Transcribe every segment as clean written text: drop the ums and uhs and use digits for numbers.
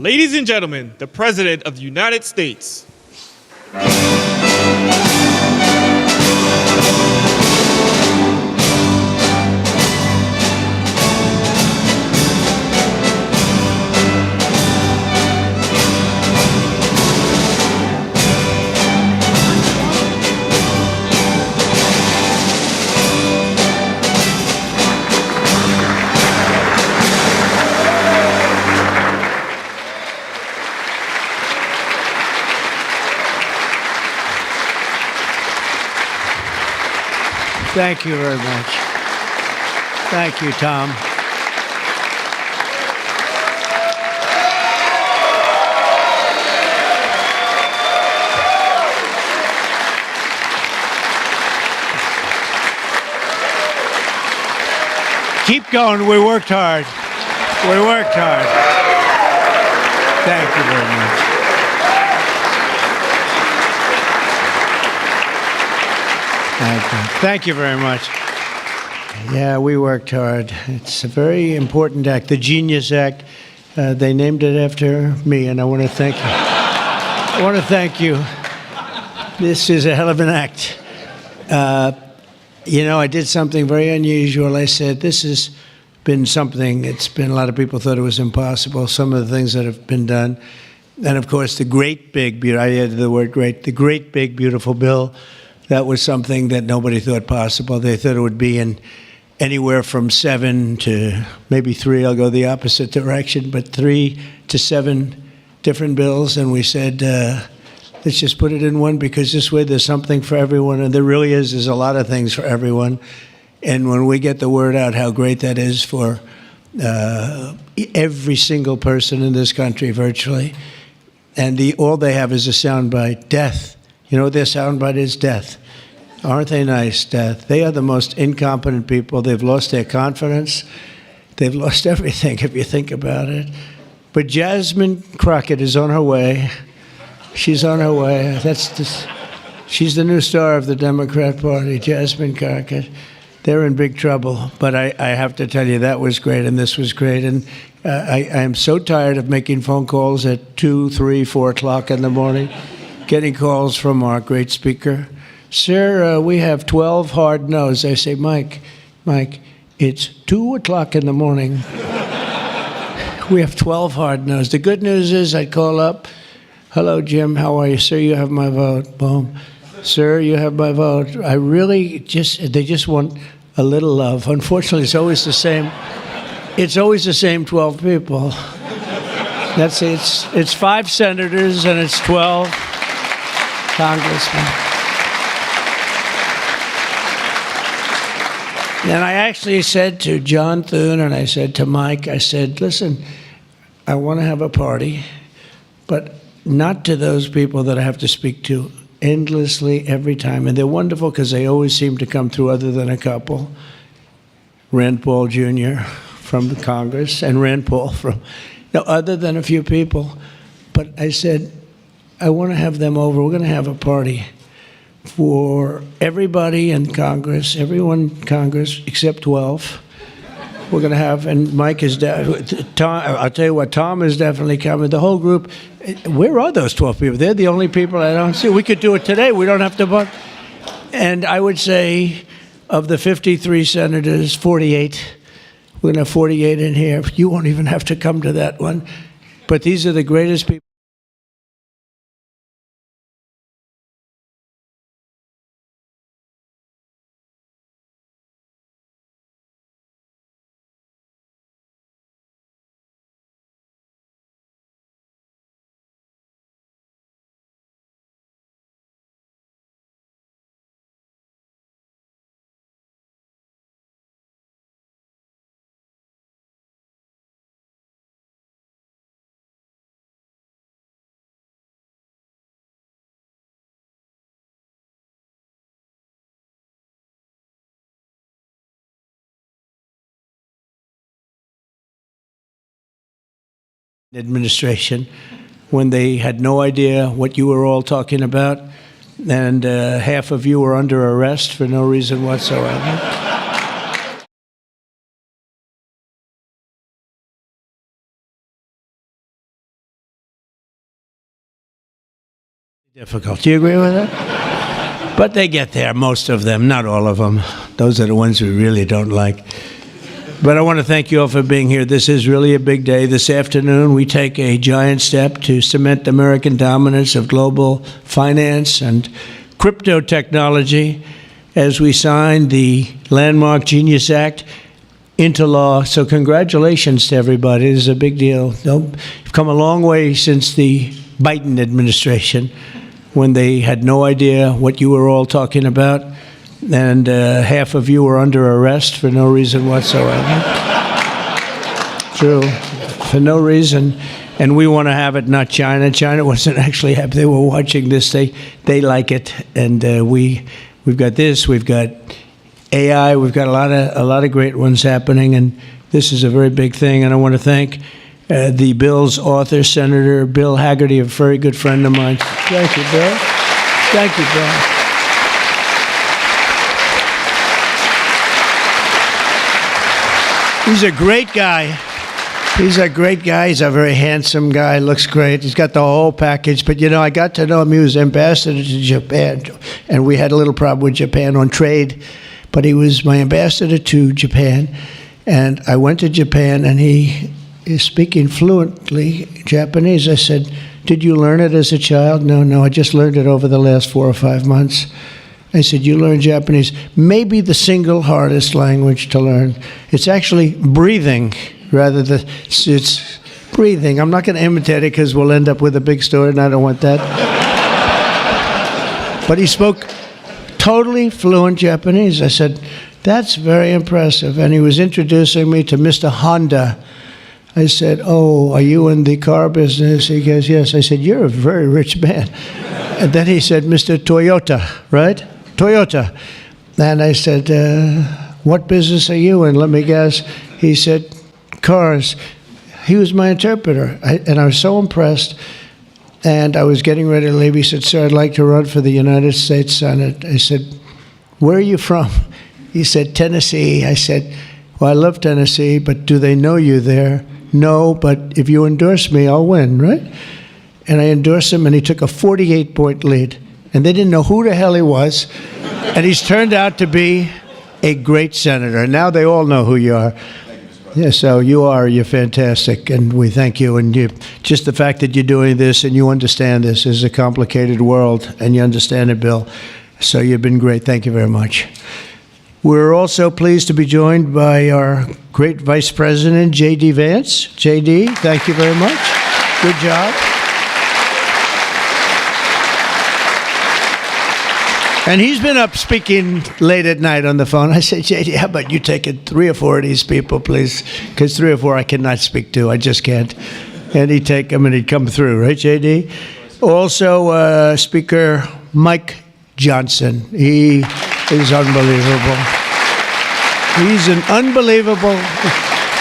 Ladies and gentlemen, the President of the United States. Thank you very much. Thank you, Tom. Keep going. We worked hard. We worked hard. Thank you very much. Thank you very much. Yeah, we worked hard. It's a very important act, the Genius Act. They named it after me, and I want to thank you. I want to thank you. This is a hell of an act. You know, I did something very unusual. I said, this has been something, it's been, a lot of people thought it was impossible, some of the things that have been done. And of course, the great big, I added the word great, the great big beautiful bill. That was something that nobody thought possible. They thought it would be in anywhere from 7 to maybe 3. I'll go the opposite direction, but 3 to 7 different bills. And we said, let's just put it in one, because this way there's something for everyone. And there really is. There's a lot of things for everyone. And when we get the word out how great that is for every single person in this country, virtually, and all they have is a soundbite, death. You know what their soundbite is? Death. Aren't they nice? Death. They are the most incompetent people. They've lost their confidence. They've lost everything, if you think about it. But Jasmine Crockett is on her way. She's on her way. She's the new star of the Democrat Party, Jasmine Crockett. They're in big trouble. But I have to tell you, that was great, and this was great. And I am so tired of making phone calls at 2, 3, 4 o'clock in the morning. Getting calls from our great speaker. Sir, we have 12 hard no's. I say, Mike, it's 2 o'clock in the morning. We have 12 hard no's. The good news is I'd call up, hello, Jim, how are you? Sir, you have my vote. Boom. Sir, you have my vote. I really they just want a little love. Unfortunately, it's always the same. It's always the same 12 people. That's it. It's 5 senators and it's 12 congressmen. And I actually said to John Thune and I said to Mike, I said, listen, I want to have a party, but not to those people that I have to speak to endlessly every time. And they're wonderful because they always seem to come through, other than a couple. Rand Paul Jr. from the Congress and Rand Paul from, no, other than a few people. But I said, I want to have them over. We're going to have a party for everybody in Congress, everyone in Congress except 12. We're going to have, and Mike is, Tom, I'll tell you what, Tom is definitely coming. The whole group, where are those 12 people? They're the only people I don't see. We could do it today. We don't have to vote. And I would say of the 53 senators, 48, we're going to have 48 in here. You won't even have to come to that one. But these are the greatest people. Administration, when they had no idea what you were all talking about, and half of you were under arrest for no reason whatsoever. difficult. Do you agree with that? But they get there, most of them, not all of them. Those are the ones we really don't like. But I want to thank you all for being here. This is really a big day. This afternoon, we take a giant step to cement American dominance of global finance and crypto technology as we sign the landmark Genius Act into law. So congratulations to everybody. This is a big deal. You've come a long way since the Biden administration, when they had no idea what you were all talking about, and half of you were under arrest for no reason whatsoever. True, for no reason. And we want to have it, not China. China wasn't actually happy. They were watching this. They like it. And we've got this. We've got AI. We've got a lot of great ones happening. And this is a very big thing. And I want to thank the bill's author, Senator Bill Hagerty, a very good friend of mine. Thank you, Bill. Thank you, Bill. He's a great guy. He's a great guy. He's a very handsome guy. Looks great. He's got the whole package. But, you know, I got to know him. He was ambassador to Japan. And we had a little problem with Japan on trade. But he was my ambassador to Japan. And I went to Japan, and he is speaking fluently Japanese. I said, did you learn it as a child? No, I just learned it over the last 4 or 5 months. I said, you learned Japanese. Maybe the single hardest language to learn. It's actually breathing. It's breathing. I'm not going to imitate it because we'll end up with a big story, and I don't want that. But he spoke totally fluent Japanese. I said, that's very impressive. And he was introducing me to Mr. Honda. I said, oh, are you in the car business? He goes, yes. I said, you're a very rich man. And then he said, Mr. Toyota, right? Toyota. And I said, what business are you in? Let me guess. He said, cars. He was my interpreter, and I was so impressed. And I was getting ready to leave. He said, sir, I'd like to run for the United States Senate. I said, where are you from? He said, Tennessee. I said, well, I love Tennessee, but do they know you there? No, but if you endorse me, I'll win, right? And I endorsed him, and he took a 48-point lead. And they didn't know who the hell he was. And he's turned out to be a great senator. And now they all know who you are. Yeah, so you're fantastic, and we thank you. And just the fact that you're doing this and you understand this is a complicated world, and you understand it, Bill. So you've been great. Thank you very much. We're also pleased to be joined by our great Vice President, J.D. Vance. J.D., thank you very much. Good job. And he's been up speaking late at night on the phone. I said, J.D., how about you taking 3 or 4 of these people, please? Because 3 or 4 I cannot speak to. I just can't. And he'd take them and he'd come through, right, J.D.? Also, Speaker Mike Johnson. He is unbelievable. He's an unbelievable...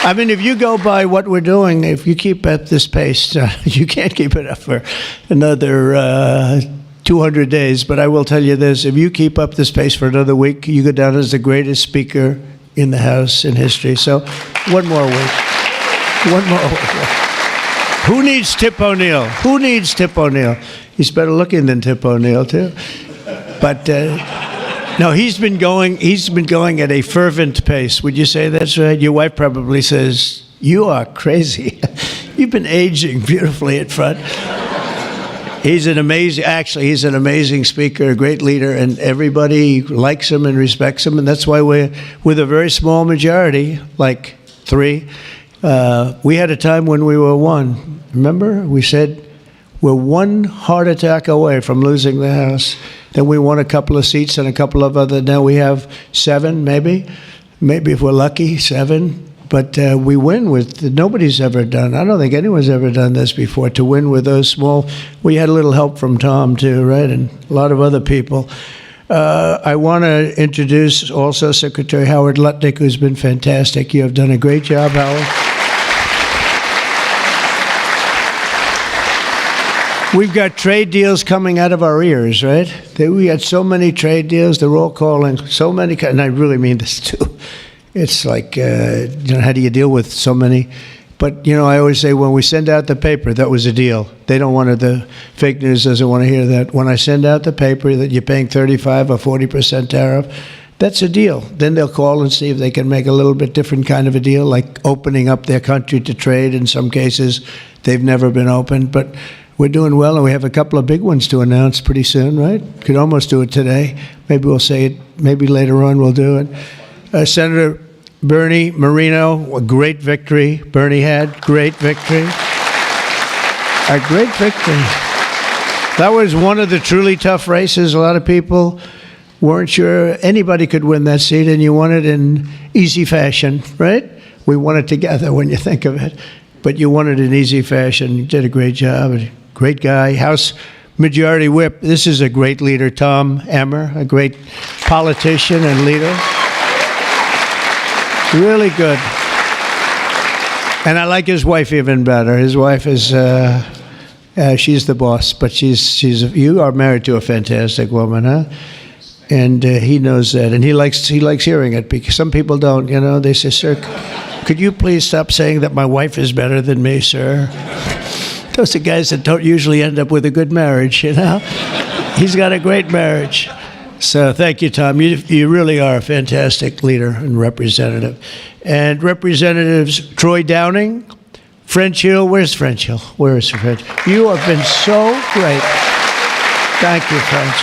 I mean, if you go by what we're doing, if you keep at this pace, you can't keep it up for another 200 days. But I will tell you this, if you keep up this pace for another week, you go down as the greatest speaker in the House in history. So one more week. One more week. Who needs Tip O'Neill? Who needs Tip O'Neill? He's better looking than Tip O'Neill, too. But... no, he's been going at a fervent pace. Would you say that's right? Your wife probably says, you are crazy. You've been aging beautifully at front. He's an amazing speaker, a great leader, and everybody likes him and respects him, and that's why we're with a very small majority, like 3. We had a time when we were 1. Remember? We said, we're 1 heart attack away from losing the House. Then we won a couple of seats and a couple of other. Now we have 7, maybe if we're lucky, 7. But we win with nobody's ever done. I don't think anyone's ever done this before. To win with those small. We had a little help from Tom too, right, and a lot of other people. I want to introduce also Secretary Howard Lutnick, who's been fantastic. You have done a great job, Howard. We've got trade deals coming out of our ears, right? We had so many trade deals. They're all calling so many, and I really mean this too. It's like, how do you deal with so many? But But, I always say when we send out the paper, that was a deal. They don't want the fake news doesn't want to hear that. When I send out the paper that you're paying 35 or 40% tariff, that's a deal. Then they'll call and see if they can make a little bit different kind of a deal, like opening up their country to trade. In some cases, they've never been opened. But we're doing well, and we have a couple of big ones to announce pretty soon, right? Could almost do it today. Maybe we'll say it. Maybe later on we'll do it. Senator Bernie Moreno, a great victory. Bernie had great victory. A great victory. That was one of the truly tough races. A lot of people weren't sure anybody could win that seat, and you won it in easy fashion, right? We won it together when you think of it. But you won it in easy fashion. You did a great job. Great guy. House Majority Whip. This is a great leader, Tom Emmer, a great politician and leader. Really good. And I like his wife even better. His wife is, she's the boss, but you are married to a fantastic woman, huh? And he knows that, and he likes hearing it, because some people don't, they say, sir, could you please stop saying that my wife is better than me, sir? Those are guys that don't usually end up with a good marriage, He's got a great marriage. So thank you, Tom. You really are a fantastic leader and representative. And Representatives Troy Downing, French Hill. Where's French Hill? Where is French? You have been so great. Thank you, French.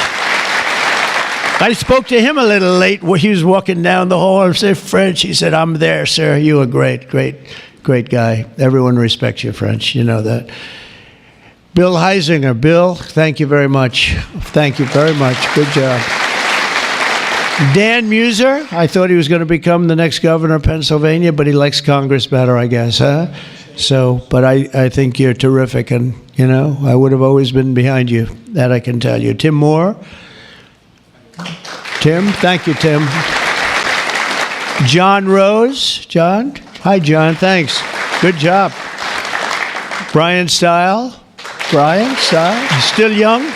I spoke to him a little late when he was walking down the hall. I said, French. He said, I'm there, sir. You are great, great, great guy. Everyone respects you, French. You know that. Bill Heisinger. Bill, thank you very much. Thank you very much. Good job. Dan Muser, I thought he was going to become the next governor of Pennsylvania, but he likes Congress better, I guess, huh? So, but I think you're terrific, and, I would have always been behind you. That I can tell you. Tim Moore. Tim, thank you, Tim. John Rose. John? Hi, John, thanks. Good job. Brian Stile. Brian Stile. Still young?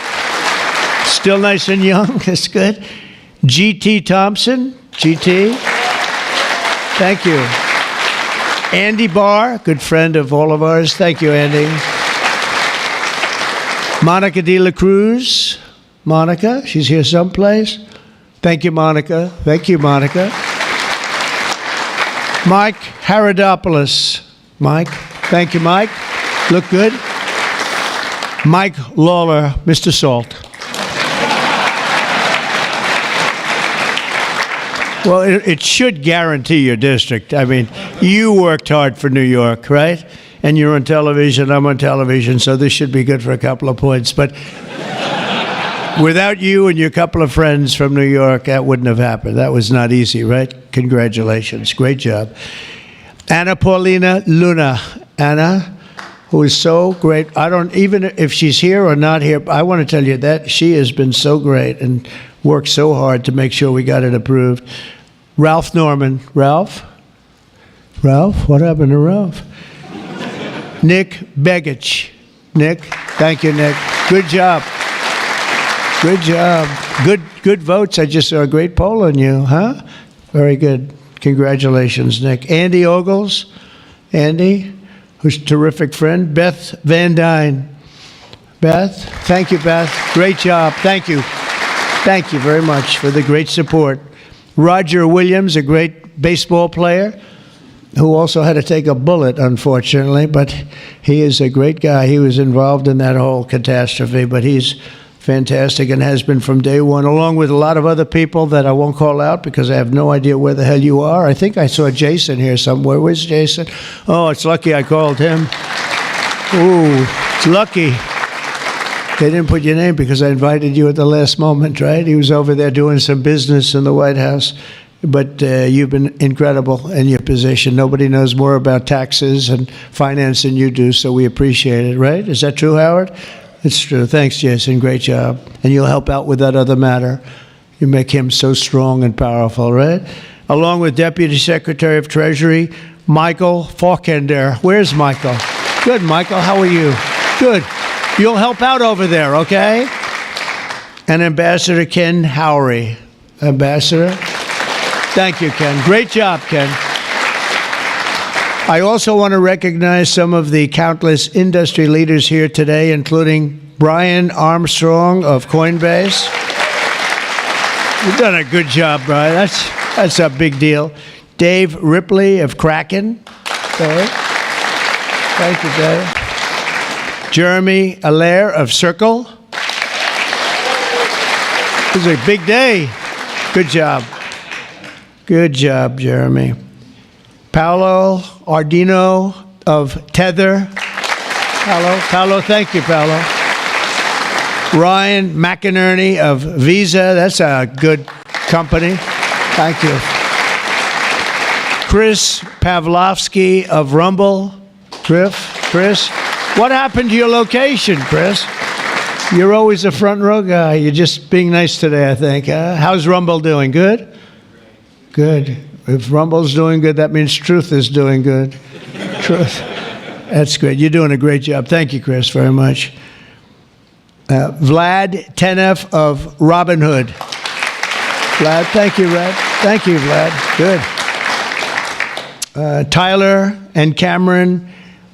Still nice and young. That's good. G.T. Thompson. G.T. Thank you. Andy Barr, good friend of all of ours. Thank you, Andy. Monica De La Cruz. Monica, she's here someplace. Thank you, Monica. Thank you, Monica. Mike Haradopoulos. Mike. Thank you, Mike. Look good. Mike Lawler, Mr. Salt. Well, it should guarantee your district. I mean, you worked hard for New York, right? And you're on television, I'm on television, so this should be good for a couple of points. But without you and your couple of friends from New York, that wouldn't have happened. That was not easy, right? Congratulations. Great job. Anna Paulina Luna. Anna, who is so great. Even if she's here or not here, I want to tell you that she has been so great and worked so hard to make sure we got it approved. Ralph Norman. Ralph? What happened to Ralph? Nick Begich. Nick, thank you, Nick. Good job. Good job. Good votes. I just saw a great poll on you, huh? Very good. Congratulations, Nick. Andy Ogles. Andy, who's a terrific friend. Beth Van Dyne. Beth, thank you, Beth. Great job. Thank you. Thank you very much for the great support. Roger Williams, a great baseball player, who also had to take a bullet, unfortunately, but he is a great guy. He was involved in that whole catastrophe, but he's fantastic and has been from day one, along with a lot of other people that I won't call out because I have no idea where the hell you are. I think I saw Jason here somewhere. Where's Jason? Oh, it's lucky I called him. Ooh, it's lucky. They didn't put your name because I invited you at the last moment, right? He was over there doing some business in the White House. But you've been incredible in your position. Nobody knows more about taxes and finance than you do, so we appreciate it, right? Is that true, Howard? It's true. Thanks, Jason. Great job. And you'll help out with that other matter. You make him so strong and powerful, right? Along with Deputy Secretary of Treasury, Michael Faulkender. Where's Michael? Good, Michael. How are you? Good. You'll help out over there, okay? And Ambassador Ken Howry. Ambassador? Thank you, Ken. Great job, Ken. I also want to recognize some of the countless industry leaders here today, including Brian Armstrong of Coinbase. You've done a good job, Brian. That's a big deal. Dave Ripley of Kraken. Dave. Thank you, Dave. Jeremy Allaire of Circle. This is a big day. Good job. Good job, Jeremy. Paolo Ardino of Tether. Paolo, thank you, Paolo. Ryan McInerney of Visa. That's a good company. Thank you. Chris Pavlovsky of Rumble. Chris, what happened to your location, Chris? You're always a front row guy. You're just being nice today, I think. How's Rumble doing? Good? Good. If Rumble's doing good, that means Truth is doing good. Truth. That's great. You're doing a great job. Thank you, Chris, very much. Vlad Tenev of Robinhood. Vlad, thank you, Vlad. Thank you, Vlad. Good. Tyler and Cameron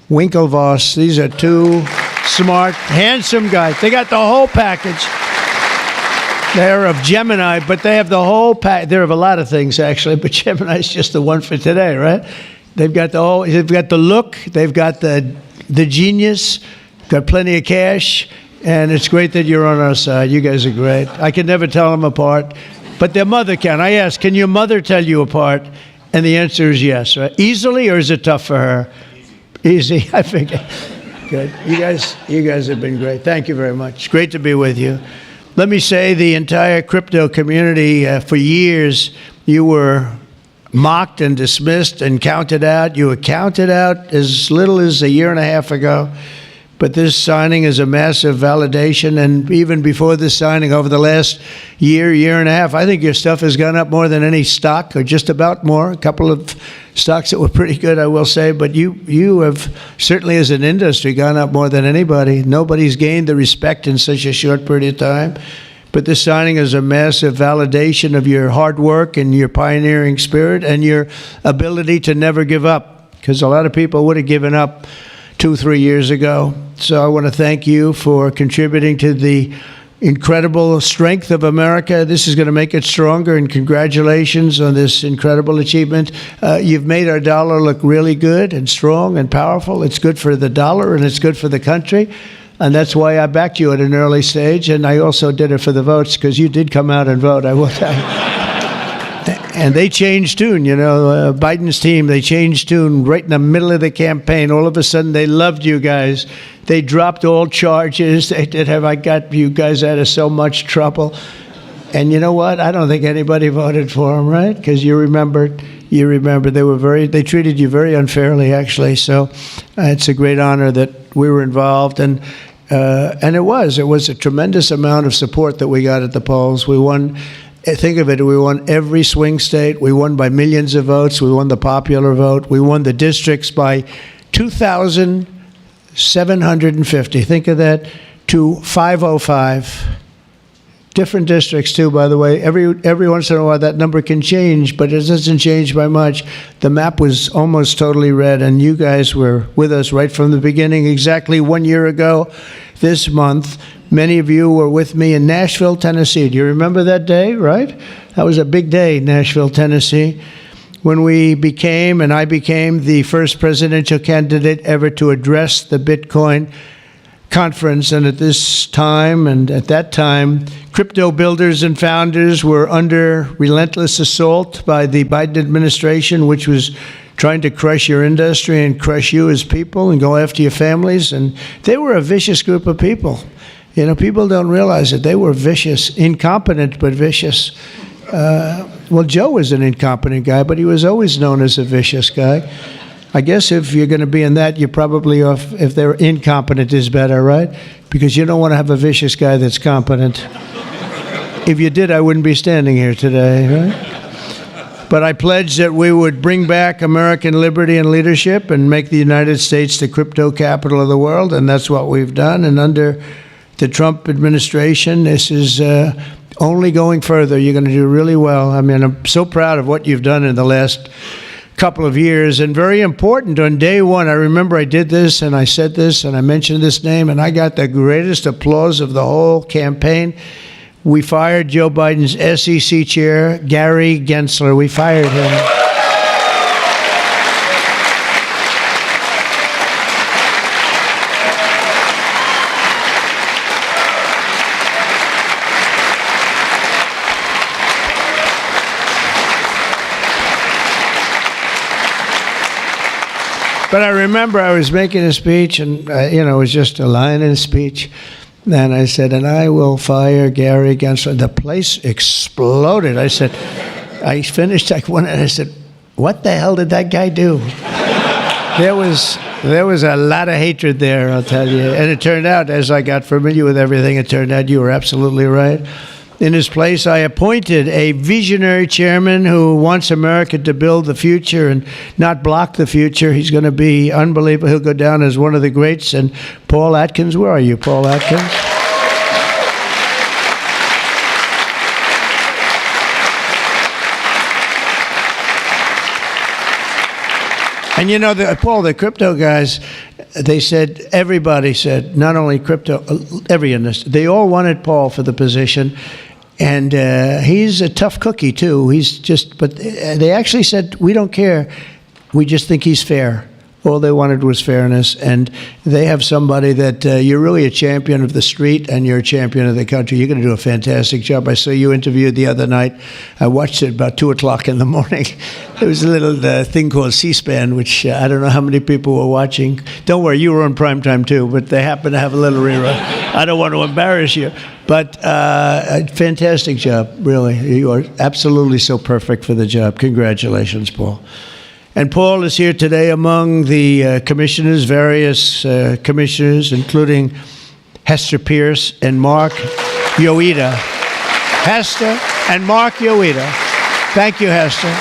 Winklevoss. These are two smart, handsome guys. They got the whole package. They're of Gemini, but they have the whole pack. They're of a lot of things, actually, but Gemini's just the one for today, right? They've got they've got the look, they've got the genius, got plenty of cash, and it's great that you're on our side. You guys are great. I can never tell them apart, but their mother can. I asked, can your mother tell you apart? And the answer is yes, right? Easily, or is it tough for her? Easy, I figure. Good. You guys have been great. Thank you very much. Great to be with you. Let me say, the entire crypto community, for years, you were mocked and dismissed and counted out. You were counted out as little as a year and a half ago. But this signing is a massive validation. And even before this signing, over the last year and a half, I think your stuff has gone up more than any stock, or just about more. A couple of stocks that were pretty good, I will say. But you have, certainly as an industry, gone up more than anybody. Nobody's gained the respect in such a short period of time. But this signing is a massive validation of your hard work and your pioneering spirit and your ability to never give up. Because a lot of people would have given up 2-3 years ago. So I want to thank you for contributing to the incredible strength of America. This is going to make it stronger, and congratulations on this incredible achievement. You've made our dollar look really good and strong and powerful. It's good for the dollar, and it's good for the country. And that's why I backed you at an early stage, and I also did it for the votes, because you did come out and vote, I will tell you. And they changed tune, you know, Biden's team, they changed tune right in the middle of the campaign. All of a sudden, they loved you guys. They dropped all charges. They did have, I got you guys out of so much trouble. And you know what? I don't think anybody voted for them, right? Because you remember, they treated you very unfairly, actually. So it's a great honor that we were involved. And it was a tremendous amount of support that we got at the polls. We won. Think of it, we won every swing state. We won by millions of votes. We won the popular vote. We won the districts by 2,750. Think of that, to 505. Different districts, too, by the way. Every once in a while, that number can change, but it doesn't change by much. The map was almost totally red, and you guys were with us right from the beginning. Exactly 1 year ago this month, many of you were with me in Nashville, Tennessee. Do you remember that day, right? That was a big day, Nashville, Tennessee, when I became the first presidential candidate ever to address the Bitcoin conference. And at that time, crypto builders and founders were under relentless assault by the Biden administration, which was trying to crush your industry and crush you as people and go after your families. And they were a vicious group of people. You know, people don't realize it. They were vicious, incompetent, but vicious. Well, Joe was an incompetent guy, but he was always known as a vicious guy. I guess if you're going to be in that, you're probably off. If they're incompetent is better, right? Because you don't want to have a vicious guy that's competent. If you did, I wouldn't be standing here today, right? But I pledged that we would bring back American liberty and leadership and make the United States the crypto capital of the world, and that's what we've done. And under the Trump administration, this is only going further. You're going to do really well. I mean, I'm so proud of what you've done in the last couple of years, and very important. On day one, I remember I did this and I said this and I mentioned this name, and I got the greatest applause of the whole campaign. We fired Joe Biden's SEC chair, Gary Gensler. We fired him. But I remember I was making a speech, and it was just a line in a speech. And I said, and I will fire Gary Gensler. The place exploded. I finished like one, and I said, what the hell did that guy do? There was a lot of hatred there, I'll tell you. And it turned out, as I got familiar with everything, it turned out you were absolutely right. In his place, I appointed a visionary chairman who wants America to build the future and not block the future. He's going to be unbelievable. He'll go down as one of the greats. And Paul Atkins, where are you, Paul Atkins? And Paul, the crypto guys, they said, everybody said, not only crypto, every industry, they all wanted Paul for the position. And he's a tough cookie, too. But they actually said, we don't care. We just think he's fair. All they wanted was fairness. And they have somebody that you're really a champion of the street and you're a champion of the country. You're going to do a fantastic job. I saw you interviewed the other night. I watched it about 2 o'clock in the morning. There was a little thing called C-SPAN, which I don't know how many people were watching. Don't worry, you were on primetime too, but they happened to have a little rerun. I don't want to embarrass you. But a fantastic job, really. You are absolutely so perfect for the job. Congratulations, Paul. And Paul is here today among the commissioners, various commissioners, including Hester Pierce and Mark Yoida. Hester and Mark Yoida. Thank you, Hester.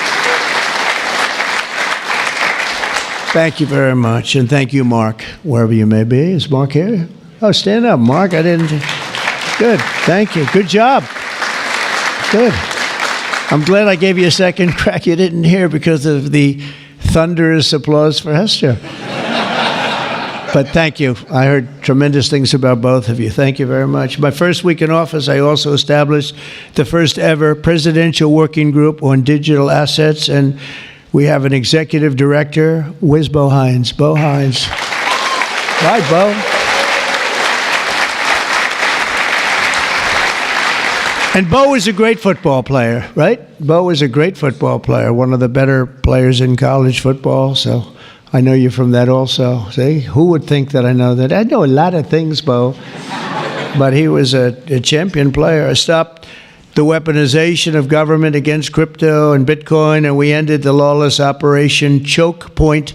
Thank you very much. And thank you, Mark, wherever you may be. Is Mark here? Oh, stand up, Mark. I didn't. Good. Thank you. Good job. Good. I'm glad I gave you a second crack you didn't hear because of the thunderous applause for Hester. But thank you. I heard tremendous things about both of you. Thank you very much. My first week in office, I also established the first ever presidential working group on digital assets, and we have an executive director. Where's Bo Hines? Bo Hines. Hi, Bo. And Bo is a great football player, right? Bo is a great football player, one of the better players in college football. So I know you from that also. See, who would think that I know that? I know a lot of things, Bo. But he was a champion player. I stopped the weaponization of government against crypto and Bitcoin, and we ended the lawless operation Choke Point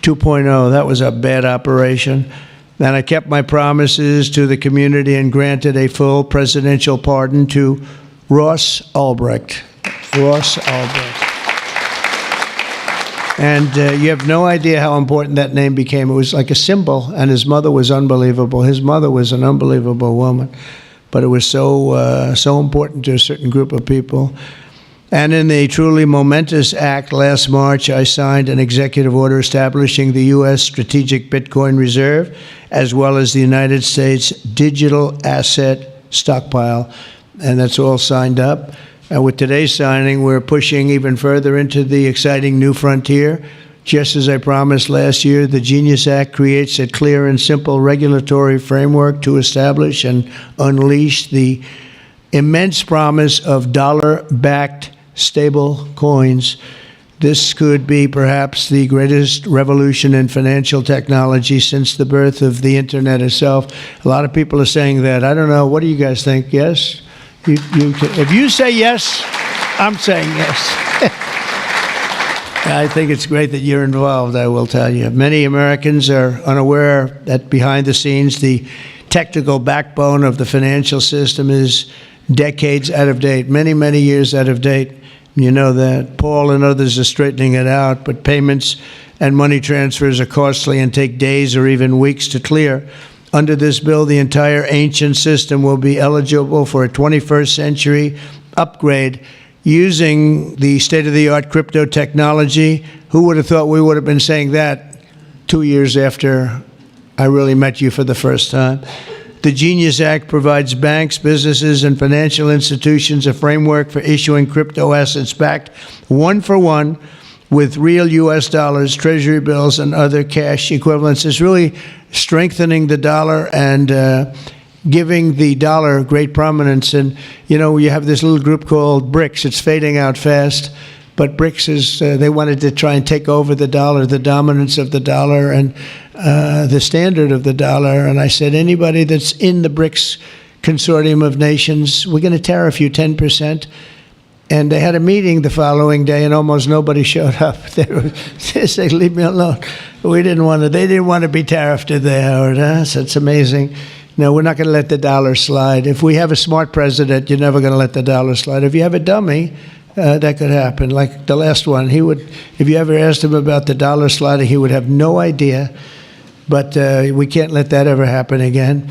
2.0. That was a bad operation. Then I kept my promises to the community and granted a full presidential pardon to Ross Ulbricht. Ross Ulbricht. And you have no idea how important that name became. It was like a symbol, and his mother was unbelievable. His mother was an unbelievable woman, but it was so important to a certain group of people. And in the truly momentous act last March, I signed an executive order establishing the U.S. Strategic Bitcoin Reserve, as well as the United States Digital Asset Stockpile. And that's all signed up. And with today's signing, we're pushing even further into the exciting new frontier. Just as I promised last year, the Genius Act creates a clear and simple regulatory framework to establish and unleash the immense promise of dollar-backed stable coins. This could be perhaps the greatest revolution in financial technology since the birth of the internet itself. A lot of people are saying that. I don't know. What do you guys think? Yes? If you say yes, I'm saying yes. I think it's great that you're involved, I will tell you. Many Americans are unaware that behind the scenes, the technical backbone of the financial system is decades out of date, many, many years out of date. You know that. Paul and others are straightening it out, but payments and money transfers are costly and take days or even weeks to clear. Under this bill, the entire ancient system will be eligible for a 21st century upgrade using the state-of-the-art crypto technology Who would have thought we would have been saying that 2 years after I really met you for the first time? The Genius Act provides banks, businesses, and financial institutions a framework for issuing crypto assets backed one-for-one with real U.S. dollars, treasury bills, and other cash equivalents. It's really strengthening the dollar and giving the dollar great prominence. And, you know, you have this little group called BRICS. It's fading out fast. But BRICS is, they wanted to try and take over the dollar, the dominance of the dollar, and the standard of the dollar. And I said, anybody that's in the BRICS consortium of nations, we're going to tariff you 10%. And they had a meeting the following day, and almost nobody showed up. They said, leave me alone. They didn't want to be tariffed, did they, Howard? So it's amazing. No, we're not going to let the dollar slide. If we have a smart president, you're never going to let the dollar slide. If you have a dummy, that could happen. Like the last one, he would, if you ever asked him about the dollar sliding, he would have no idea. But we can't let that ever happen again.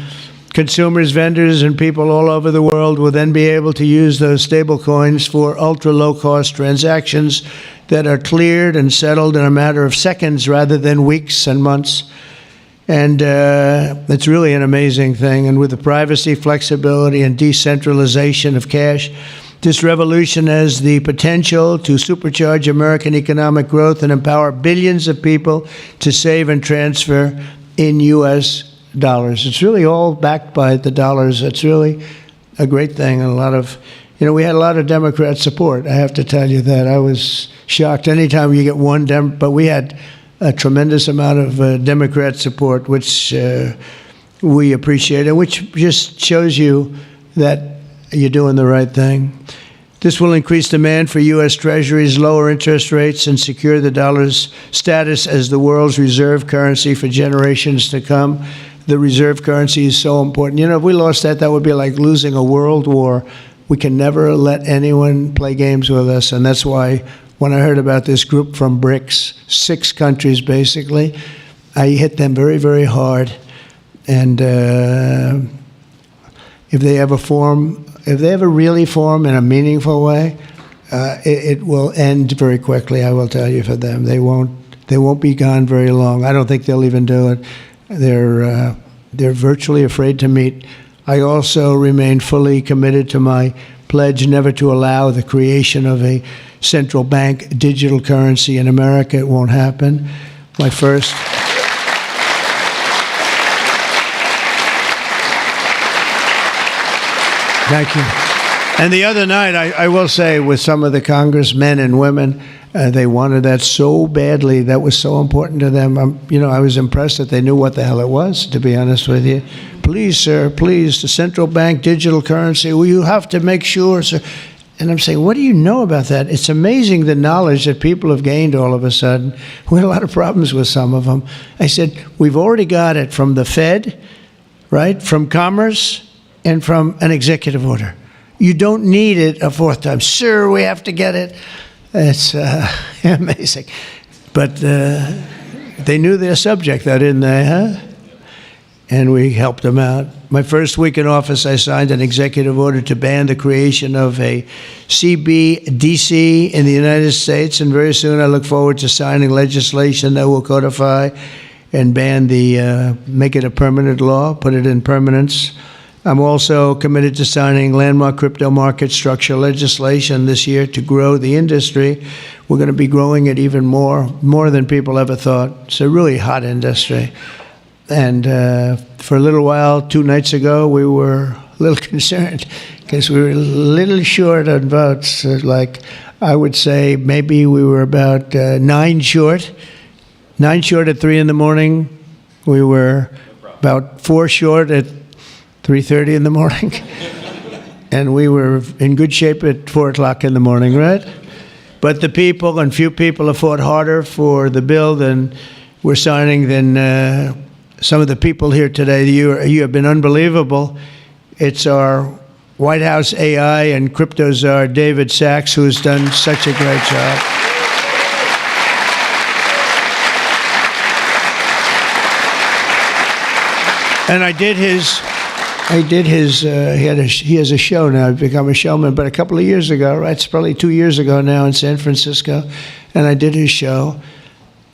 Consumers, vendors, and people all over the world will then be able to use those stable coins for ultra-low-cost transactions that are cleared and settled in a matter of seconds rather than weeks and months. And it's really an amazing thing. And with the privacy, flexibility, and decentralization of cash, this revolution has the potential to supercharge American economic growth and empower billions of people to save and transfer in U.S. dollars. It's really all backed by the dollars. It's really a great thing. And a lot of, you know, we had a lot of Democrat support. I have to tell you that. I was shocked. Anytime you get one but we had a tremendous amount of Democrat support, which we appreciate, and which just shows you that you're doing the right thing. This will increase demand for U.S. Treasuries, lower interest rates, and secure the dollar's status as the world's reserve currency for generations to come. The reserve currency is so important. You know, if we lost that, that would be like losing a world war. We can never let anyone play games with us, and that's why when I heard about this group from BRICS, 6 countries basically, I hit them very, very hard. And if they ever really form in a meaningful way, it will end very quickly, I will tell you, for them. They won't be gone very long. I don't think they'll even do it. They're virtually afraid to meet. I also remain fully committed to my pledge never to allow the creation of a central bank digital currency in America. It won't happen. My first... Thank you. And the other night, I will say, with some of the congressmen and women, they wanted that so badly. That was so important to them. You know, I was impressed that they knew what the hell it was, to be honest with you. Please, sir, please, the central bank digital currency, well, you have to make sure, sir. And I'm saying, what do you know about that? It's amazing the knowledge that people have gained all of a sudden. We had a lot of problems with some of them. I said, we've already got it from the Fed, right, from Commerce, and from an executive order. You don't need it a fourth time. Sir, we have to get it. It's amazing. But they knew their subject, though, didn't they, huh? And we helped them out. My first week in office, I signed an executive order to ban the creation of a CBDC in the United States, and very soon I look forward to signing legislation that will codify and ban make it a permanent law, put it in permanence. I'm also committed to signing landmark crypto market structure legislation this year to grow the industry. We're going to be growing it even more than people ever thought. It's a really hot industry. And for a little while, 2 nights ago, we were a little concerned because we were a little short on votes. Like, I would say maybe we were about 9 short. 9 short at 3 in the morning. We were about 4 short at 3:30 in the morning. And we were in good shape at 4 o'clock in the morning, right? But the people, and few people, have fought harder for the bill than we're signing than some of the people here today. You have been unbelievable. It's our White House AI and crypto czar, David Sachs, who's done such a great job. And I did his I did his. He has a show now. I've become a showman. But a couple of years ago, right? It's probably 2 years ago now in San Francisco, and I did his show.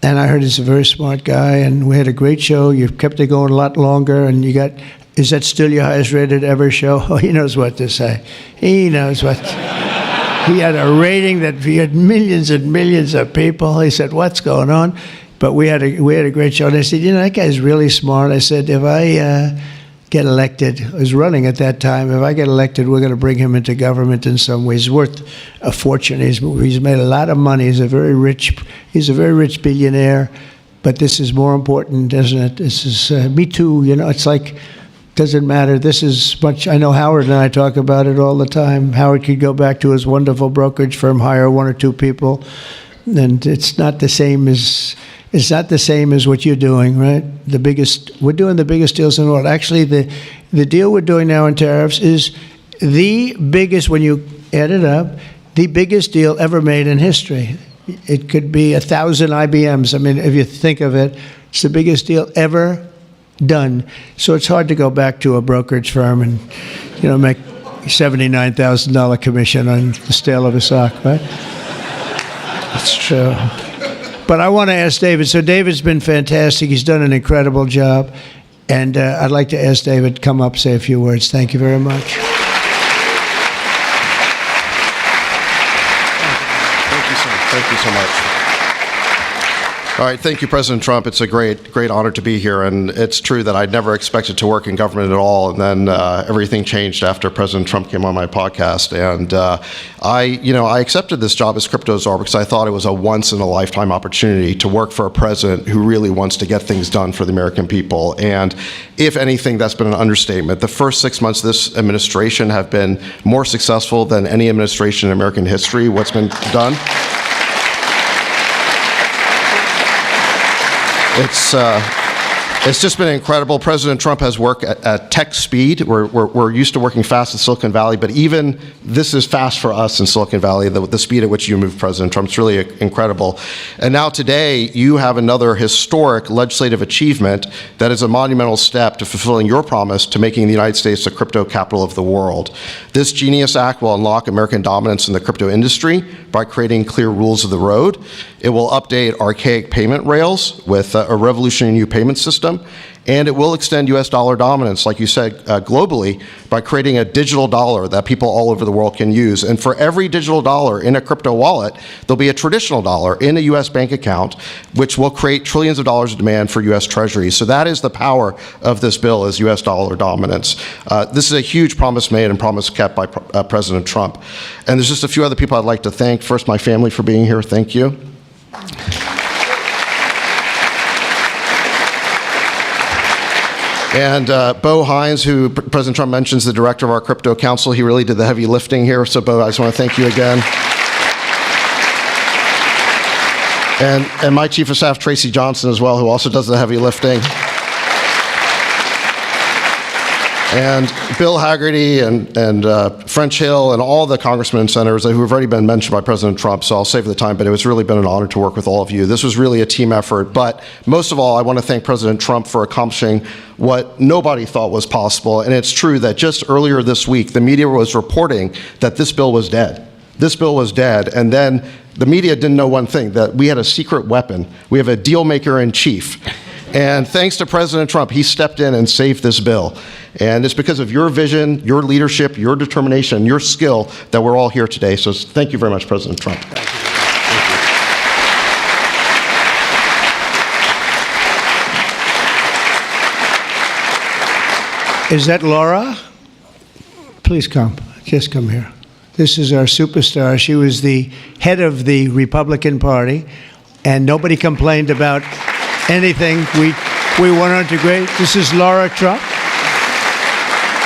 And I heard he's a very smart guy, and we had a great show. You've kept it going a lot longer, and you got. Is that still your highest rated ever show? Oh, he knows what to say. He knows what. He had a rating that he had millions and millions of people. He said, "What's going on?" But we had a great show. And I said, "You know, that guy's really smart." I said, "If I get elected," I was running at that time. "If I get elected, we're going to bring him into government in some ways. He's worth a fortune. He's made a lot of money. He's a very rich billionaire. But this is more important, isn't it? This is me too. You know, it's like." Doesn't matter. This is much. I know Howard and I talk about it all the time. Howard could go back to his wonderful brokerage firm, hire 1 or 2 people, and it's not the same as what you're doing, right? We're doing the biggest deals in the world. Actually, the deal we're doing now in tariffs is the biggest, when you add it up, the biggest deal ever made in history. It could be 1,000 IBMs. I mean, if you think of it, it's the biggest deal ever done. So it's hard to go back to a brokerage firm and, you know, make $79,000 commission on the sale of a stock, right? It's true. But I want to ask David. So David's been fantastic. He's done an incredible job. And I'd like to ask David to come up, say a few words. Thank you very much. Thank you so much. All right, thank you, President Trump. It's a great honor to be here, and it's true that I'd never expected to work in government at all, and then everything changed after President Trump came on my podcast, and I accepted this job as crypto czar because I thought it was a once-in-a-lifetime opportunity to work for a president who really wants to get things done for the American people, and if anything, that's been an understatement. The first 6 months of this administration have been more successful than any administration in American history. What's been done? It's just been incredible. President Trump has worked at tech speed. We're used to working fast in Silicon Valley, but even this is fast for us in Silicon Valley, the speed at which you move, President Trump. It's really incredible. And now today, you have another historic legislative achievement that is a monumental step to fulfilling your promise to making the United States the crypto capital of the world. This Genius Act will unlock American dominance in the crypto industry by creating clear rules of the road. It will update archaic payment rails with a revolutionary new payment system, and it will extend U.S. dollar dominance, like you said, globally, by creating a digital dollar that people all over the world can use. And for every digital dollar in a crypto wallet, there'll be a traditional dollar in a U.S. bank account, which will create trillions of dollars of demand for U.S. treasuries. So that is the power of this bill, is U.S. dollar dominance. This is a huge promise made and promise kept by President Trump. And there's just a few other people I'd like to thank. First, my family for being here. Thank you. And Bo Hines, who President Trump mentions, the director of our crypto council, he really did the heavy lifting here. So Bo, I just want to thank you again. And my chief of staff, Tracy Johnson, as well, who also does the heavy lifting. And Bill Haggerty and French Hill and all the congressmen and senators who have already been mentioned by President Trump, so I'll save the time, but it was really been an honor to work with all of you. This was really a team effort, but most of all, I want to thank President Trump for accomplishing what nobody thought was possible, and it's true that just earlier this week, the media was reporting that this bill was dead. This bill was dead, and then the media didn't know one thing, that we had a secret weapon. We have a deal maker in chief. And thanks to President Trump, he stepped in and saved this bill. And it's because of your vision, your leadership, your determination, your skill that we're all here today. So thank you very much, President Trump. Thank you. Is that Laura? Please come. Just come here. This is our superstar. She was the head of the Republican Party, and nobody complained about anything. We went on to great. This is Laura Trump,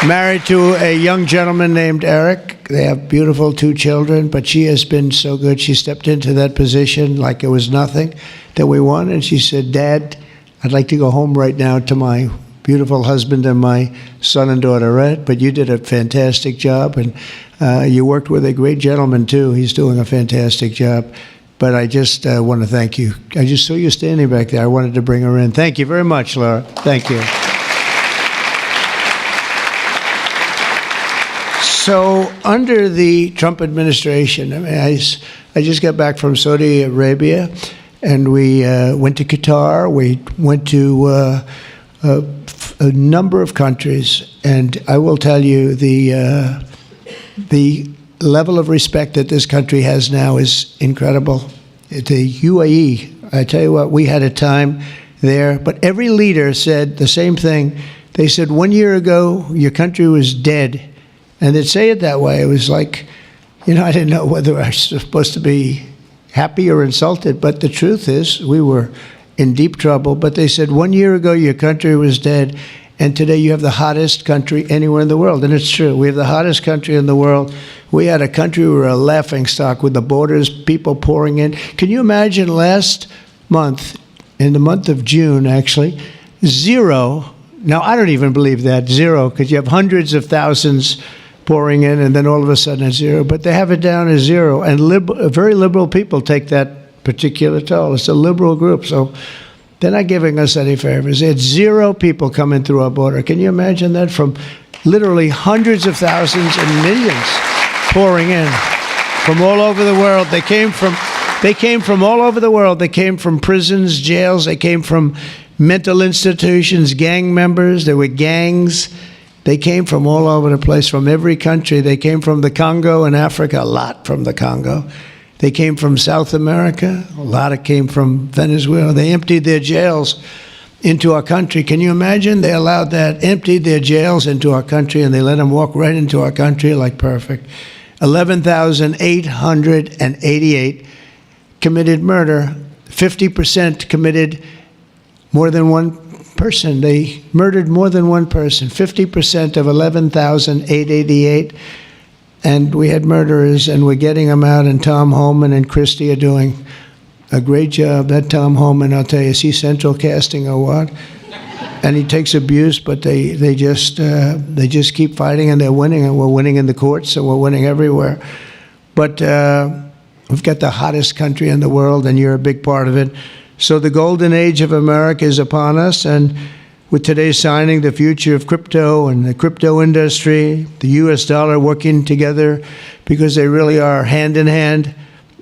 married to a young gentleman named Eric. They have beautiful 2 children, but she has been so good. She stepped into that position like it was nothing that we won, and she said, "Dad, I'd like to go home right now to my beautiful husband and my son and daughter, right? But you did a fantastic job, and you worked with a great gentleman, too. He's doing a fantastic job. But I just want to thank you. I just saw you standing back there. I wanted to bring her in. Thank you very much, Laura. Thank you. So under the Trump administration, I mean, I just got back from Saudi Arabia, and we went to Qatar. We went to a number of countries, and I will tell you the level of respect that this country has now is incredible. The UAE, I tell you what, we had a time there, but every leader said the same thing. They said 1 year ago, your country was dead. And they'd say it that way. It was like, I didn't know whether I was supposed to be happy or insulted. But the truth is, we were in deep trouble. But they said 1 year ago, your country was dead. And today you have the hottest country anywhere in the world. And it's true. We have the hottest country in the world. We had a country, we were a laughingstock with the borders, people pouring in. Can you imagine last month, in the month of June, actually, zero. Now, I don't even believe that, zero, because you have hundreds of thousands pouring in, and then all of a sudden it's zero. But they have it down as zero. And very liberal people take that particular toll. It's a liberal group, so they're not giving us any favors. It's zero people coming through our border. Can you imagine that? From literally hundreds of thousands and millions pouring in from all over the world. They came from all over the world. They came from prisons, jails. They came from mental institutions, gang members. There were gangs. They came from all over the place, from every country. They came from the Congo in Africa, a lot from the Congo. They came from South America, a lot of came from Venezuela. They emptied their jails into our country. Can you imagine? They allowed that, emptied their jails into our country, and they let them walk right into our country like perfect. 11,888 committed murder. 50% committed more than one person. They murdered more than one person. 50% of 11,888. And we had murderers, and we're getting them out, and Tom Homan and Christie are doing a great job. That Tom Homan, I'll tell you, is he central casting or what? And he takes abuse, but they just keep fighting, and they're winning, and we're winning in the courts, so we're winning everywhere. But we've got the hottest country in the world, and you're a big part of it. So the golden age of America is upon us, and with today's signing, the future of crypto and the crypto industry, the U.S. dollar working together, because they really are hand in hand,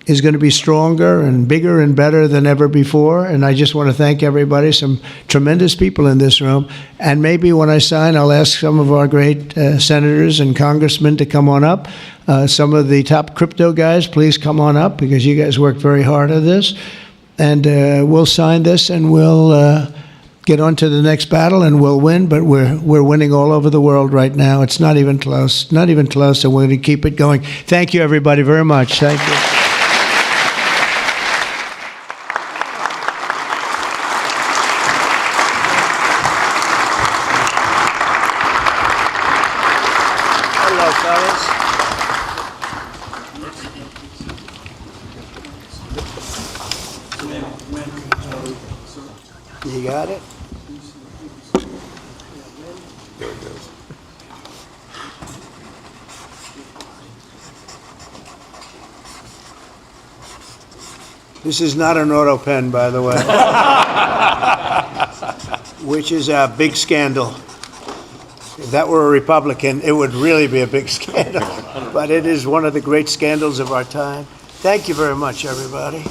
is going to be stronger and bigger and better than ever before. And I just want to thank everybody, some tremendous people in this room. And maybe when I sign, I'll ask some of our great senators and congressmen to come on up. Some of the top crypto guys, please come on up, because you guys worked very hard on this. And we'll sign this, and we'll get on to the next battle, and we'll win. But we're winning all over the world right now. It's not even close, and we're going to keep it going. Thank you, everybody, very much. Thank you. Hello, fellas. You got it? This is not an auto pen, by the way, which is a big scandal. If that were a Republican, it would really be a big scandal. But it is one of the great scandals of our time. Thank you very much, everybody.